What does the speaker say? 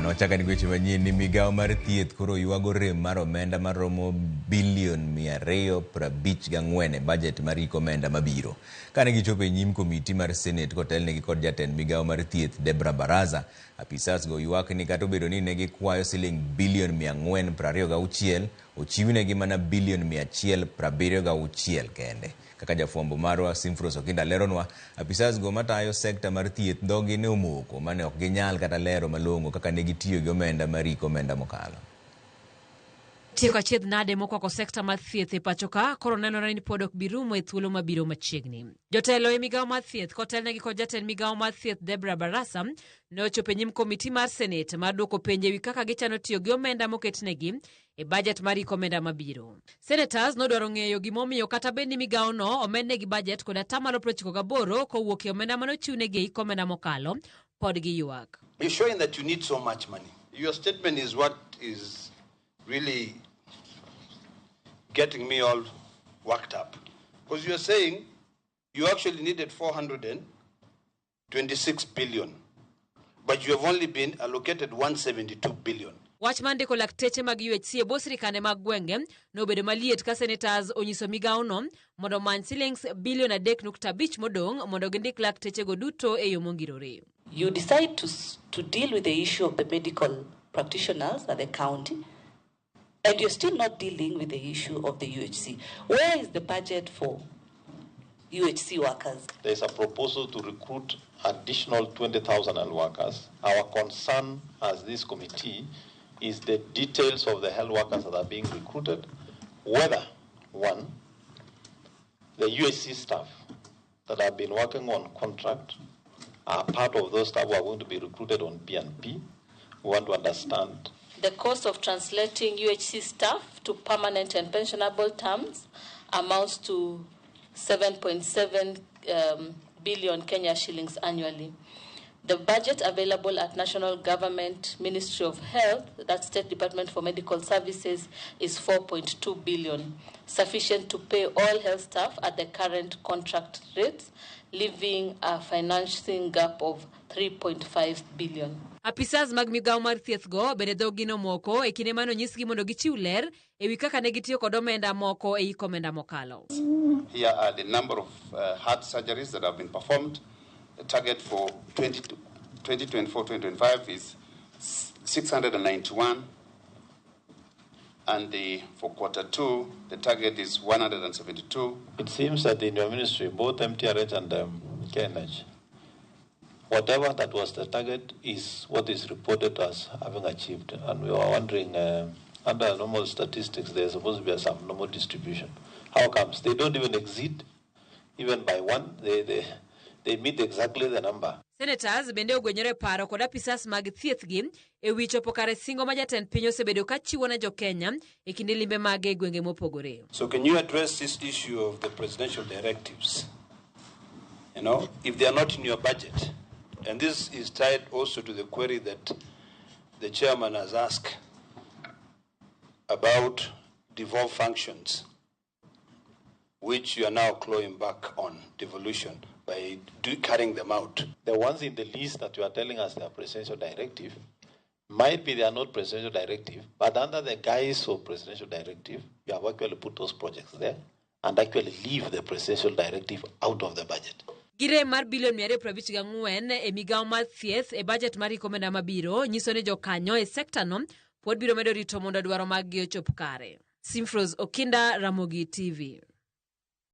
Erokamano. Wachaka ni gweche manyien ni Migao mar thieth koro yuago rem mar omenda maromo bilion 254 e budget mar iko omenda mabiro. Kane gichopo e nyim komiti mar Senate kotelnegi kod jatend Migao mar thieth Debra Baraza, apisas go ywak ni kata obedo ni ne gikwayo siling bilion 426, ochiwnegi mana bilion 176 kende. Kaka jafwambo marwa Simfros Okinda leronwa, apisas go matayo sekta mar thieth dhogi ne omoko mane ok ginyal kata lero malongo kaka negitiyo gi omenda mar iko omenda mokalo. Tieko achiedh nade mokwako sekta mar thieth e pachoka koro nenore ni pod ok birumo e thuolo mabiro machiegni. Jotelo e Migao mar thieth kotelnegi kod jatend Migao mar thieth Debra Baraza ne ochopo e nyim komiti mar Senate mar duoko penjo ewi kaka gichano tiyo gi omenda moketnegi e budget mar iko omenda mabiro. Senators nodwaro ng'eyo gimomiyo kata bed ni Migao no omednegi budget kod 98% kowuok e omenda manochiwnegi e iko omenda mokalo pod giywak. You're showing that you need so much money. Your statement is what is really getting me all worked up. Because you're saying you actually needed 426 billion, but you have only been allocated 172 billion. Wachman deko lakteche mag UHC e bwo sirikande mag gwenge nobedo maliet ka senators onyiso Migao no mondo many shillings bilion 3.5 modong mondo gindik lakteche go duto e yo mongirore. You decide to deal with the issue of the medical practitioners at the county, and you're still not dealing with the issue of the UHC. Where is the budget for UHC workers? There's a proposal to recruit additional 20,000 health workers. Our concern as this committee is the details of the health workers that are being recruited, whether, one, the UHC staff that have been working on contract are part of those staff who are going to be recruited on P&P. We want to understand the cost of translating UHC staff to permanent and pensionable terms amounts to 7.7 billion Kenya shillings annually. The budget available at National Government Ministry of Health, that State Department for Medical Services, is 4.2 billion, sufficient to pay all health staff at the current contract rates, leaving a financing gap of 3.5 billion. Apisas mag Migao mar thieth go bende dhogino moko e kinde mano nyisgi mondo gichiw ler ewi kaka ne gitiyo kod omenda moko e iko omenda mokalo. Here are the number of heart surgeries that have been performed. The target for 2024-2025 is 691, and for quarter 2, the target is 172. It seems that in your ministry, both MTRH and KNH, whatever that was the target is what is reported as having achieved. And we were wondering, under normal statistics, there's supposed to be a subnormal distribution. How comes? They don't even exceed, even by one, they meet exactly the number. Senators bende ogwenyore paro kod apisas mag thieth gi e wi chopo kare singo ma jatend piny osebedo ka chiwo ne jo-Kenya e kinde limbe mag e gwenge mopogore. So can you address this issue of the presidential directives? You know, if they are not in your budget, and this is tied also to the query that the chairman has asked about devolved functions, which you are now clawing back on devolution by carrying them out. The ones in the list that you are telling us they are presidential directive, might be they are not presidential directive, but under the guise of presidential directive, you have actually put those projects there and actually leave the presidential directive out of the budget. Gire mar bilion 254 e Migao mar thieth e budget mar iko omenda mabiro nyiso ne jokanyo e sekta no pod biro medo rito mondo dwaro mag gi ochop kare. Simfros Okinda, Ramogi TV.